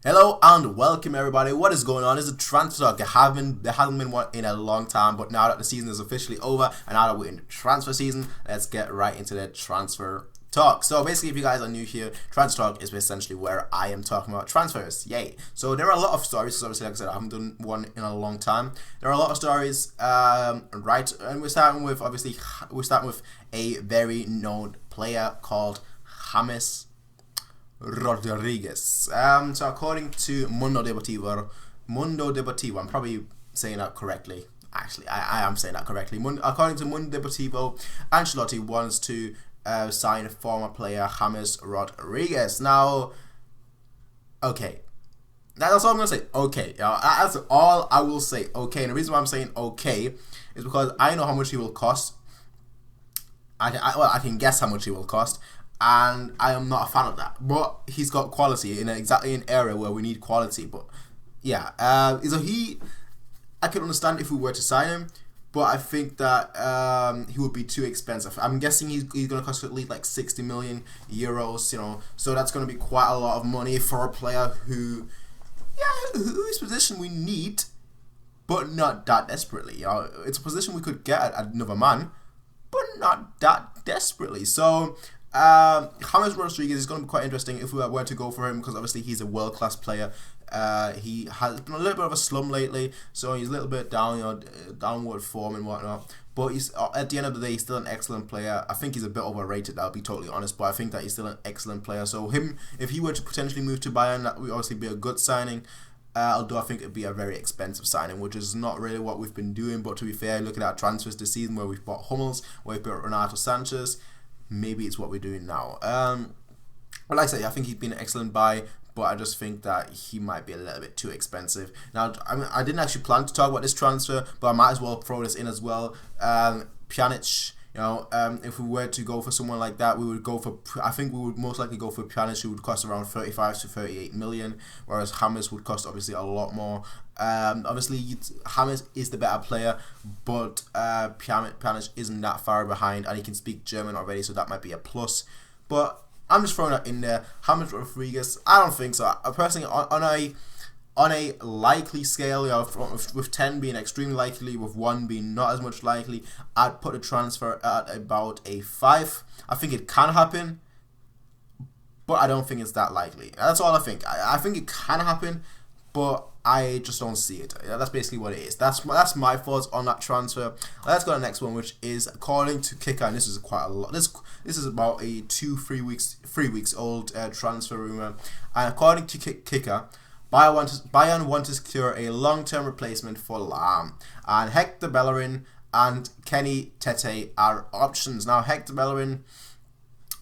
Hello and welcome everybody. What is going on? This is TransferTalk. There hasn't been one in a long time, but now that the season is officially over and now that we're in the transfer season, let's get right into the transfer talk. So basically, if you guys are new here, TransferTalk is essentially where I am talking about transfers. Yay! So there are a lot of stories. So obviously, like I said, I haven't done one in a long time. There are a lot of stories, right? And we're starting with a very known player called James Rodriguez. So according to Mundo Deportivo, I'm probably saying that correctly. Actually, I am saying that correctly. According to Mundo Deportivo, Ancelotti wants to sign former player James Rodriguez. Now, okay. That's all I'm going to say. Okay. That's all I will say. Okay. And the reason why I'm saying okay is because I know how much he will cost. I can guess how much he will cost. And I am not a fan of that. But he's got quality in exactly an area where we need quality. But yeah, so I can understand if we were to sign him, but I think that he would be too expensive. I'm guessing he's going to cost at least like 60 million euros. So that's going to be quite a lot of money for a player whose position we need, but not that desperately. It's a position we could get at another man, but not that desperately. So James Rodriguez is going to be quite interesting if we were to go for him, because obviously he's a world-class player. He has been a little bit of a slum lately, so he's a little bit down, downward form and whatnot. But he's at the end of the day, he's still an excellent player. I think he's a bit overrated, I'll be totally honest, but I think that he's still an excellent player. So if he were to potentially move to Bayern, that would obviously be a good signing. Although I think it'd be a very expensive signing, which is not really what we've been doing. But to be fair, looking at our transfers this season, where we've bought Hummels, where we've bought Renato Sanchez, maybe it's what we're doing now. But like I say, I think he's been an excellent buy, but I just think that he might be a little bit too expensive. Now, I didn't actually plan to talk about this transfer, but I might as well throw this in as well. Pjanic, if we were to go for someone like that, I think we would most likely go for Pjanic, who would cost around 35 to 38 million, whereas James would cost obviously a lot more. Obviously, James is the better player, but Pjanic isn't that far behind, and he can speak German already, so that might be a plus. But I'm just throwing that in there. James Rodriguez, I don't think so. Personally, on a likely scale, with 10 being extremely likely, with 1 being not as much likely, I'd put the transfer at about a 5. I think it can happen, but I don't think it's that likely. That's all I think. I think it can happen, but I just don't see it. That's basically what it is. That's my thoughts on that transfer. Let's go to the next one, which is according to Kicker, and this is quite a lot. This is about a 3 weeks old transfer rumor, and according to Kicker, Bayern want to secure a long-term replacement for Lahm, and Hector Bellerin and Kenny Tete are options. Now, Hector Bellerin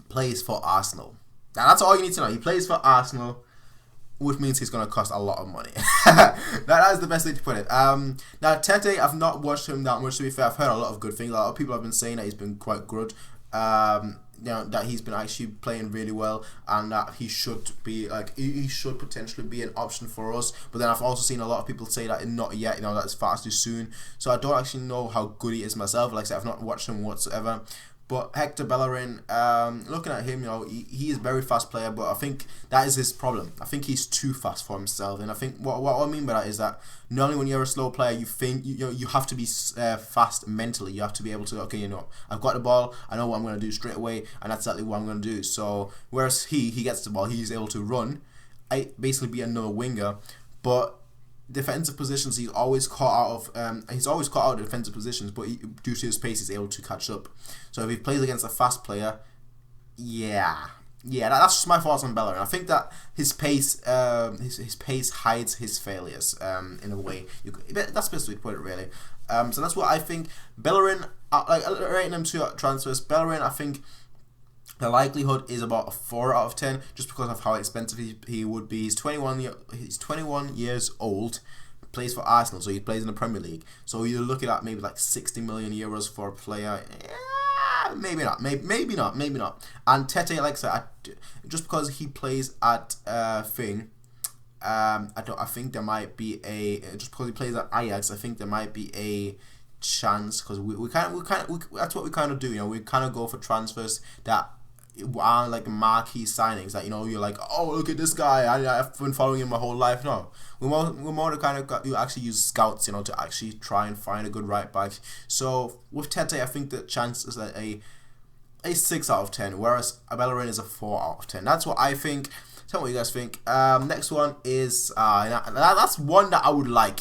plays for Arsenal. Now, that's all you need to know. He plays for Arsenal, which means he's going to cost a lot of money. that is the best way to put it. Now, Tete, I've not watched him that much, to be fair. I've heard a lot of good things. A lot of people have been saying that he's been quite good. That he's been actually playing really well, and that he should potentially be an option for us. But then I've also seen a lot of people say that not yet, that it's far too soon. So I don't actually know how good he is myself. Like I said, I've not watched him whatsoever. But Hector Bellerin, looking at him, he is a very fast player, but I think that is his problem. I think he's too fast for himself, and I think what I mean by that is that normally when you're a slow player, you think you have to be fast mentally. You have to be able to, I've got the ball, I know what I'm going to do straight away, and that's exactly what I'm going to do. So whereas he gets the ball, he's able to run, basically be another winger, but defensive positions he's always caught out of defensive positions, but due to his pace he's able to catch up. So if he plays against a fast player, that's just my thoughts on Bellerin. I think that his pace hides his failures in a way. That's the best way to put it, really. So that's what I think. Bellerin, rating him 2 transfers. Bellerin, I think the likelihood is about a 4 out of 10, just because of how expensive he would be. He's 21 years old, plays for Arsenal, so he plays in the Premier League. So you're looking at maybe like 60 million euros for a player. Maybe not. And Tete, like I said, just because he plays at I think there might be just because he plays at Ajax, I think there might be a chance, because we that's what we kind of do. We kind of go for transfers that aren't like marquee signings that, you know, you're like, oh, look at this guy, I've been following him my whole life. No, we're more the kind of you actually use scouts, you know, to actually try and find a good right back. So with Tete, I think the chance is a 6 out of 10, whereas Bellerin is a 4 out of 10. That's what I think. Tell me what you guys think. Next one is that's one that I would like.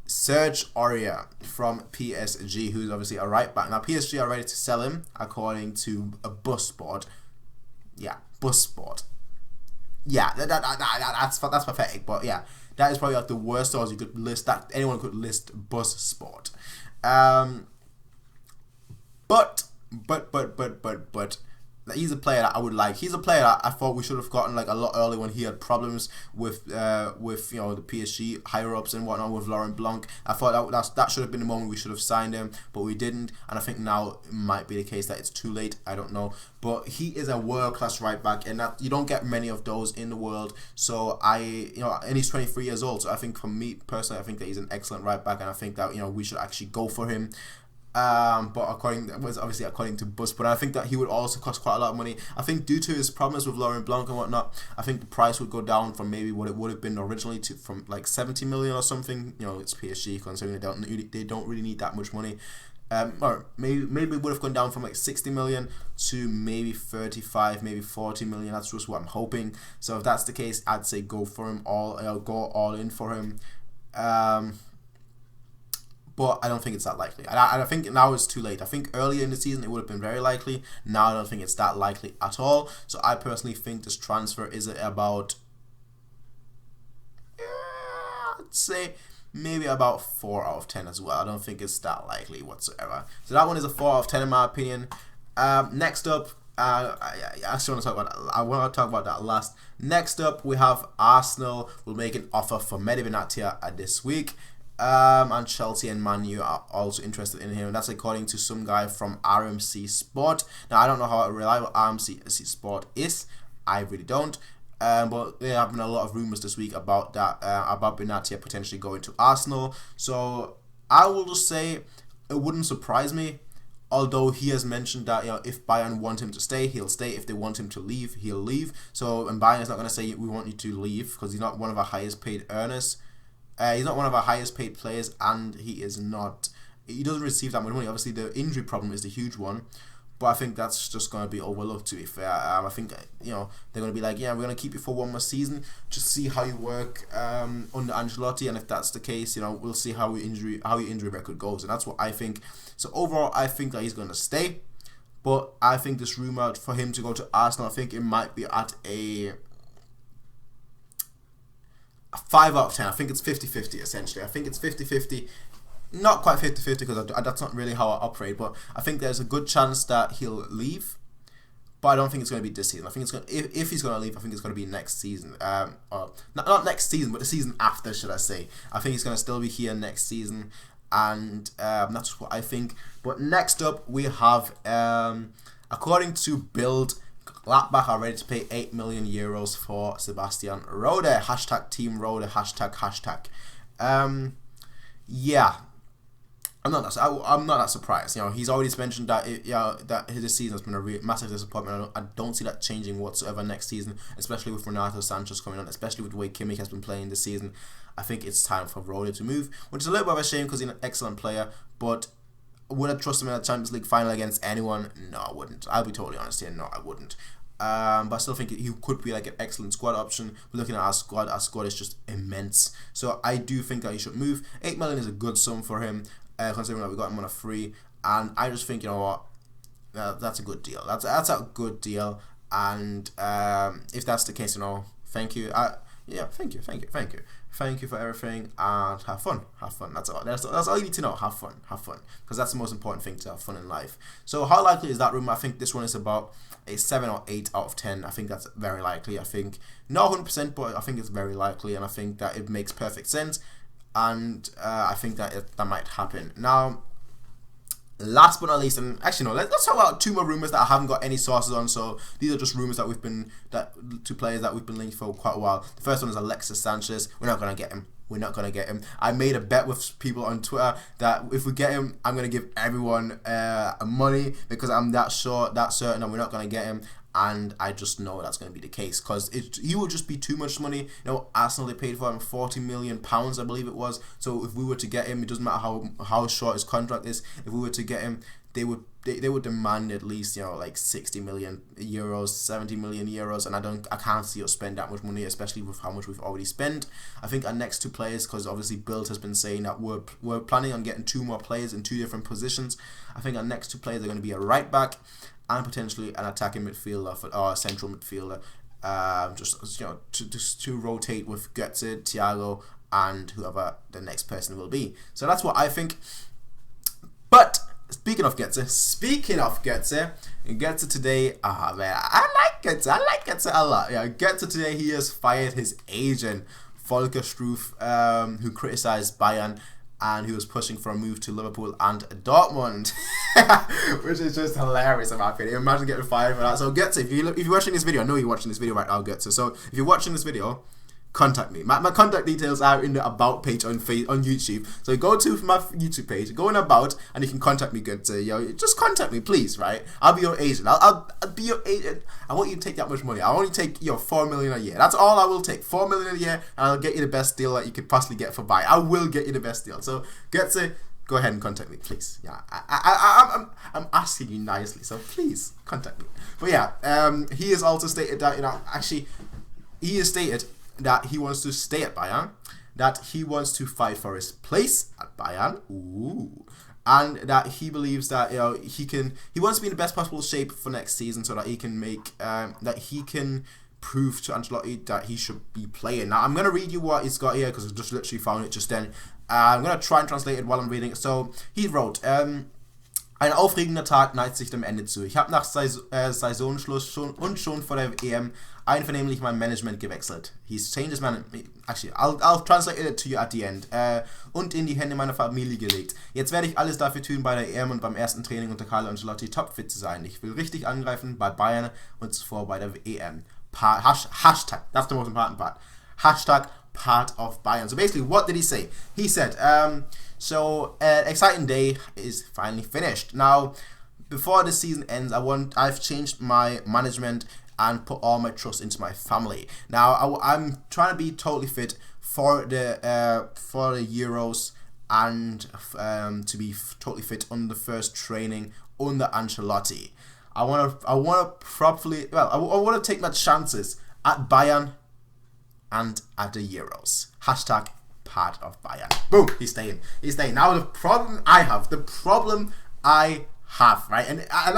Serge Aurier from PSG, who's obviously a right back. Now PSG are ready to sell him, according to a BuzzSport. Yeah, BuzzSport. Yeah, that's pathetic. But yeah, that is probably like the worst source you could list, that anyone could list BuzzSport. But he's a player that I would like. He's a player that I thought we should have gotten like a lot earlier when he had problems with you know, the PSG higher ups and whatnot with Laurent Blanc. I thought that should have been the moment we should have signed him, but we didn't. And I think now it might be the case that it's too late. I don't know, but he is a world class right back, and that you don't get many of those in the world. So and he's 23 years old. So I think for me personally, I think that he's an excellent right back, and I think that, you know, we should actually go for him. But according to Buzz, but I think that he would also cost quite a lot of money. I think due to his problems with Laurent Blanc and whatnot, I think the price would go down from maybe what it would have been originally to from like 70 million or something. You know, it's PSG, considering they don't really need that much money. Or maybe it would have gone down from like 60 million to maybe 35, maybe 40 million. That's just what I'm hoping. So if that's the case, I'd say go for him go all in for him. But I don't think it's that likely. I think now it's too late. I think earlier in the season it would have been very likely. Now I don't think it's that likely at all. So I personally think this transfer is about, I'd say maybe about 4 out of 10 as well. I don't think it's that likely whatsoever. So that one is a 4 out of 10 in my opinion. Next up, I actually want to talk about that. I want to talk about that last. Next up, we have Arsenal will make an offer for Benatia this week. And Chelsea and Man U are also interested in him. That's according to some guy from RMC Sport. Now, I don't know how reliable RMC Sport is. I really don't. But there have been a lot of rumours this week about that, about Benatia potentially going to Arsenal. So I will just say it wouldn't surprise me. Although he has mentioned that, you know, if Bayern want him to stay, he'll stay. If they want him to leave, he'll leave. So, and Bayern is not going to say we want you to leave because he's not one of our highest paid earners. He's not one of our highest paid players, and he doesn't receive that much money. Obviously, the injury problem is the huge one, but I think that's just going to be overlooked, to be fair. I think, you know, they're going to be like, yeah, we're going to keep you for one more season, just see how you work under Ancelotti, and if that's the case, you know, we'll see how your injury record goes, and that's what I think. So overall, I think that he's going to stay, but I think this rumour for him to go to Arsenal, I think it might be at a 5 out of 10. I think it's 50-50 essentially. I think it's 50-50. Not quite 50-50 because that's not really how I operate, but I think there's a good chance that he'll leave. But I don't think it's going to be this season. I think it's going if he's going to leave, I think it's going to be next season. Or not next season, but the season after, should I say. I think he's going to still be here next season, and that's what I think. But next up, we have, according to Bild, Gladbach are ready to pay 8 million euros for Sebastian Rode. Hashtag Team Rode. Hashtag. Yeah, I'm not that surprised. You know, he's already mentioned that that his season has been a massive disappointment. I don't see that changing whatsoever next season, especially with Renato Sanchez coming on, especially with the way Kimmich has been playing this season. I think it's time for Rode to move, which is a little bit of a shame because he's an excellent player, but would I trust him in a Champions League final against anyone? No, I wouldn't. I'll be totally honest here. No, I wouldn't. But I still think he could be like an excellent squad option. But looking at our squad is just immense. So I do think that he should move. 8 million is a good sum for him, considering that we got him on a free. And I just think, you know what, that's a good deal. That's a good deal. And if that's the case, you know, thank you. Thank you. Thank you for everything, and have fun. That's all. That's all you need to know. Have fun, because that's the most important thing, to have fun in life. So how likely is that room? I think this one is about a 7 or 8 out of 10. I think that's very likely. I think not 100%, but I think it's very likely, and I think that it makes perfect sense, and I think that that might happen. Now, last but not least, and actually no, let's talk about 2 more rumors that I haven't got any sources on. So these are just rumors that to players that we've been linked for quite a while. The first one is Alexis Sanchez. We're not gonna get him. I made a bet with people on Twitter that if we get him, I'm gonna give everyone money, because I'm that certain that we're not gonna get him. and I just know that's going to be the case because he would just be too much money. You know, Arsenal, they paid for him £40 million, I believe it was. So if we were to get him, it doesn't matter how short his contract is. If we were to get him, they would demand at least, you know, like 60 million euros, 70 million euros, and I can't see us spend that much money, especially with how much we've already spent. I think our next two players, because obviously Bild has been saying that we're planning on getting 2 more players in 2 different positions. I think our next 2 players are going to be a right back and potentially an attacking midfielder or a central midfielder, just, you know, to rotate with Götze, Thiago, and whoever the next person will be. So that's what I think. But speaking of Götze today, man, I like Götze a lot. Yeah, Götze today, he has fired his agent, Volker Struff, who criticized Bayern and who was pushing for a move to Liverpool and Dortmund, which is just hilarious in my opinion. Imagine getting fired for that. So Götze, if you're watching this video, I know you're watching this video right now, Götze. So if you're watching this video, contact me. My contact details are in the About page on YouTube. So go to my YouTube page, go in About, and you can contact me, Götze. Yo, just contact me, please, right? I'll be your agent. I'll be your agent. I want you to take that much money. I only take, $4 million a year. That's all I will take. $4 million a year, and I'll get you the best deal that you could possibly get for Bayern. I will get you the best deal. So, Götze, go ahead and contact me, please. Yeah, I'm asking you nicely, so please contact me. But yeah, he has also stated that, he has stated that he wants to stay at Bayern, that he wants to fight for his place at Bayern, and that he believes that he wants to be in the best possible shape for next season so that he can prove to Ancelotti that he should be playing. Now I'm gonna read you what he's got here because I just literally found it just then. I'm gonna try and translate it while I'm reading it. So he wrote, ein aufregender Tag neigt sich dem Ende zu. Ich habe nach Saisonschluss schon vor der EM einvernehmlich mein Management gewechselt. He's changed his management. Actually, I'll translate it to you at the end. Und in die Hände meiner Familie gelegt. Jetzt werde ich alles dafür tun, bei der EM und beim ersten Training unter Carlo Ancelotti topfit zu sein. Ich will richtig angreifen bei Bayern und zuvor bei der EM. Hashtag, that's the most important part. Hashtag part of Bayern. So basically, what did he say? He said, so an exciting day is finally finished. Now, before the season ends, I've changed my management and put all my trust into my family. Now, I'm trying to be totally fit for the Euros and to be totally fit on the first training under Ancelotti. I want to take my chances at Bayern and at the Euros. Hashtag part of Bayern. Boom, he's staying. Now the problem I have, right, and I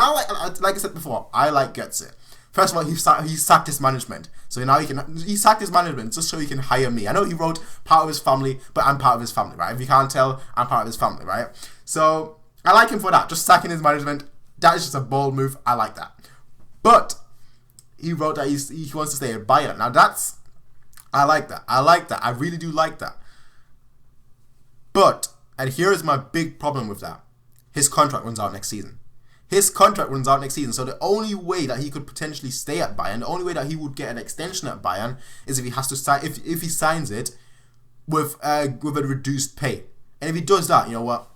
like I said before, I like Götze. First of all, he sacked his management, so now he sacked his management just so he can hire me. I know he wrote part of his family, but I'm part of his family, right? If you can't tell, I'm part of his family, right? So I like him for that, just sacking his management. That is just a bold move. I like that. But he wrote that he wants to stay at Bayern. Now I like that. I really do like that. But, and here is my big problem with that. His contract runs out next season. So the only way that he could potentially stay at Bayern, the only way that he would get an extension at Bayern is if he has to sign, if he signs it with a reduced pay. And if he does that, you know what?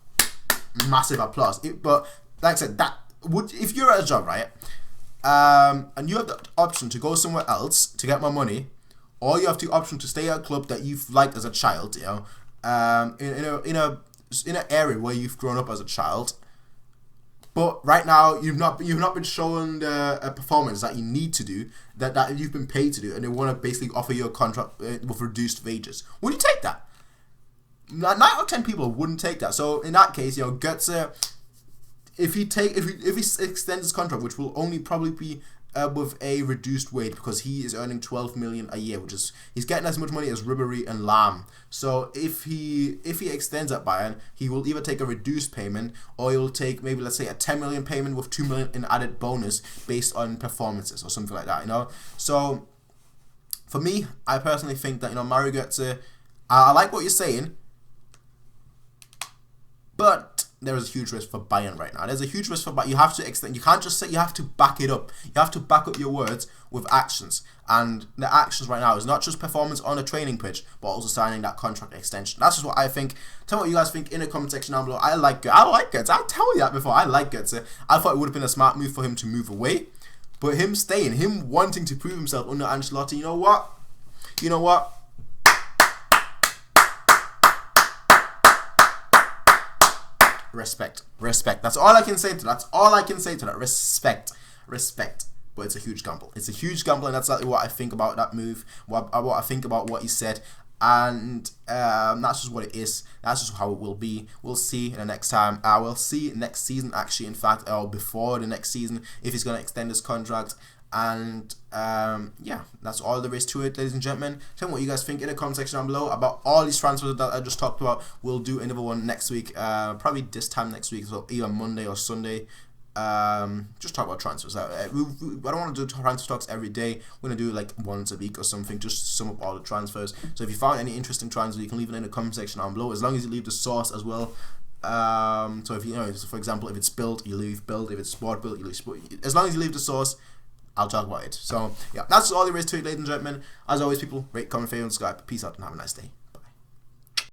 Massive applause. But like I said, if you're at a job, right, and you have the option to go somewhere else to get more money, or you have the option to stay at a club that you've liked as a child, in an area where you've grown up as a child, but right now you've not been shown a performance that you need to do, that you've been paid to do, and they want to basically offer you a contract with reduced wages. Would you take that? 9 out of 10 people wouldn't take that. So in that case, Götze, if he extends his contract, which will only probably be with a reduced wage, because he is earning 12 million a year, he's getting as much money as Ribéry and Lam. So if he extends at Bayern, he will either take a reduced payment, or he'll take maybe, let's say, a 10 million payment with 2 million in added bonus based on performances or something like that. So for me, I personally think that Mario Götze, I like what you're saying, but there is a huge risk for Bayern right now. There's a huge risk for Bayern. You have to extend. You can't just say. You have to back it up. You have to back up your words with actions. And the actions right now is not just performance on a training pitch, but also signing that contract extension. That's just what I think. Tell me what you guys think in the comment section down below. I like Götze. I'll tell you that before. I like Götze. I thought it would have been a smart move for him to move away. But him staying, him wanting to prove himself under Ancelotti, you know what? You know what? Respect. Respect. That's all I can say to that. That's all I can say to that. Respect. Respect. But it's a huge gamble. It's a huge gamble, and that's exactly what I think about that move. What I think about what he said. And that's just what it is. That's just how it will be. We'll see in the next time. We'll see next season, actually, in fact, or before the next season, if he's going to extend his contract. And yeah, that's all there is to it, ladies and gentlemen. Tell me what you guys think in the comment section down below about all these transfers that I just talked about. We'll do another one next week, probably this time next week, so either Monday or Sunday. Just talk about transfers. I don't want to do transfer talks every day. We're going to do like once a week or something, just to sum up all the transfers. So if you found any interesting transfers, you can leave it in the comment section down below, as long as you leave the source as well. So if you know, for example, if it's built, you leave built. If it's sport built, you leave sport. As long as you leave the source, I'll talk about it. So yeah, that's all there is to it, ladies and gentlemen. As always, people, rate, comment, favorite, and subscribe. Peace out and have a nice day.